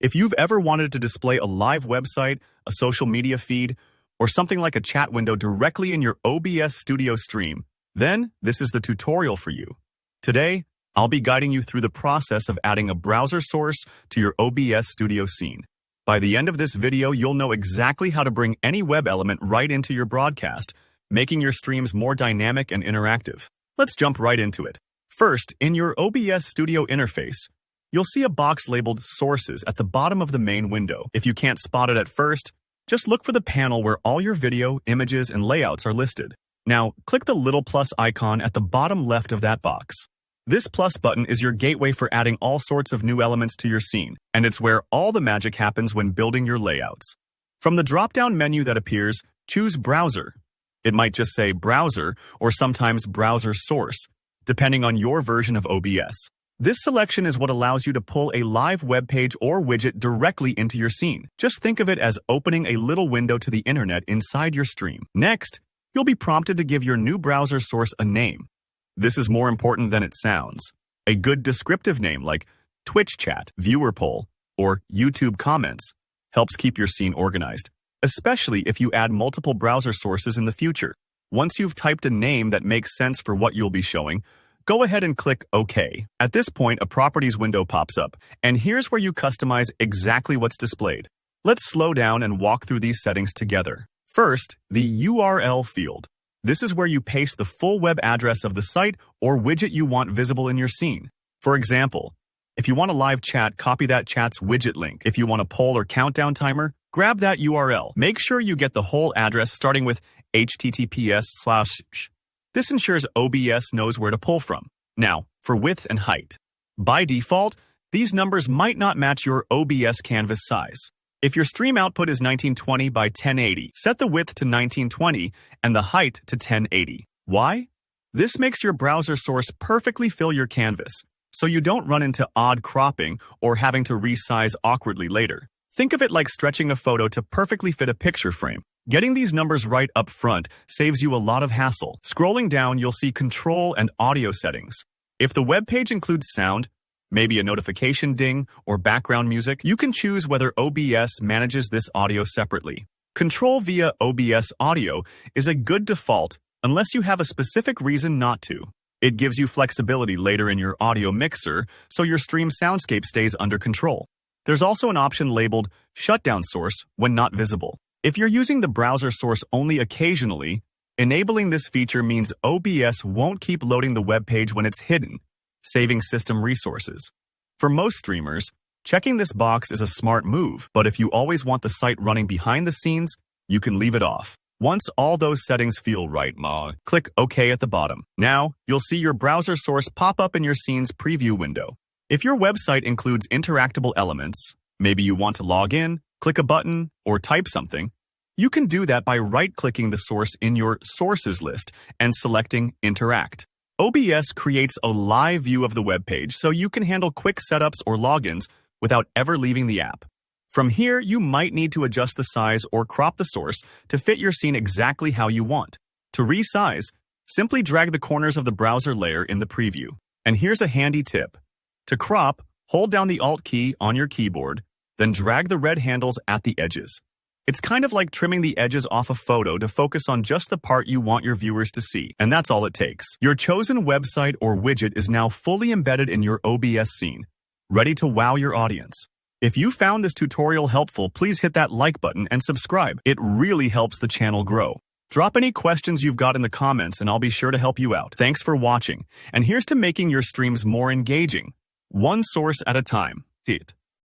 If you've ever wanted to display a live website, a social media feed, or something like a chat window directly in your OBS Studio stream, then this is the tutorial for you. Today, I'll be guiding you through the process of adding a browser source to your OBS Studio scene. By the end of this video, you'll know exactly how to bring any web element right into your broadcast, making your streams more dynamic and interactive. Let's jump right into it. First, in your OBS Studio interface, you'll see a box labeled Sources at the bottom of the main window. If you can't spot it at first, just look for the panel where all your video, images, and layouts are listed. Now, click the little plus icon at the bottom left of that box. This plus button is your gateway for adding all sorts of new elements to your scene, and it's where all the magic happens when building your layouts. From the drop-down menu that appears, choose Browser. It might just say Browser or sometimes Browser Source, depending on your version of OBS. This selection is what allows you to pull a live web page or widget directly into your scene. Just think of it as opening a little window to the internet inside your stream. Next, you'll be prompted to give your new browser source a name. This is more important than it sounds. A good descriptive name like Twitch chat, viewer poll, or YouTube comments helps keep your scene organized, especially if you add multiple browser sources in the future. Once you've typed a name that makes sense for what you'll be showing, go ahead and click OK. At this point, a Properties window pops up, and here's where you customize exactly what's displayed. Let's slow down and walk through these settings together. First, the URL field. This is where you paste the full web address of the site or widget you want visible in your scene. For example, if you want a live chat, copy that chat's widget link. If you want a poll or countdown timer, grab that URL. Make sure you get the whole address starting with https:// This ensures OBS knows where to pull from. Now, for width and height. By default, these numbers might not match your OBS canvas size. If your stream output is 1920 by 1080, set the width to 1920 and the height to 1080. Why? This makes your browser source perfectly fill your canvas, so you don't run into odd cropping or having to resize awkwardly later. Think of it like stretching a photo to perfectly fit a picture frame. Getting these numbers right up front saves you a lot of hassle. Scrolling down, you'll see control and audio settings. If the web page includes sound, maybe a notification ding or background music, you can choose whether OBS manages this audio separately. Control via OBS Audio is a good default unless you have a specific reason not to. It gives you flexibility later in your audio mixer so your stream soundscape stays under control. There's also an option labeled Shutdown Source when not visible. If you're using the browser source only occasionally, enabling this feature means OBS won't keep loading the web page when it's hidden, saving system resources. For most streamers, checking this box is a smart move, but if you always want the site running behind the scenes, you can leave it off. Once all those settings feel right, click OK at the bottom. Now, you'll see your browser source pop up in your scene's preview window. If your website includes interactable elements, maybe you want to log in, click a button, or type something, you can do that by right-clicking the source in your Sources list and selecting Interact. OBS creates a live view of the web page so you can handle quick setups or logins without ever leaving the app. From here, you might need to adjust the size or crop the source to fit your scene exactly how you want. To resize, simply drag the corners of the browser layer in the preview. And here's a handy tip. To crop, hold down the Alt key on your keyboard, then drag the red handles at the edges. It's kind of like trimming the edges off a photo to focus on just the part you want your viewers to see, and that's all it takes. Your chosen website or widget is now fully embedded in your OBS scene, ready to wow your audience. If you found this tutorial helpful, please hit that like button and subscribe. It really helps the channel grow. Drop any questions you've got in the comments and I'll be sure to help you out. Thanks for watching, and here's to making your streams more engaging. One source at a time. See it.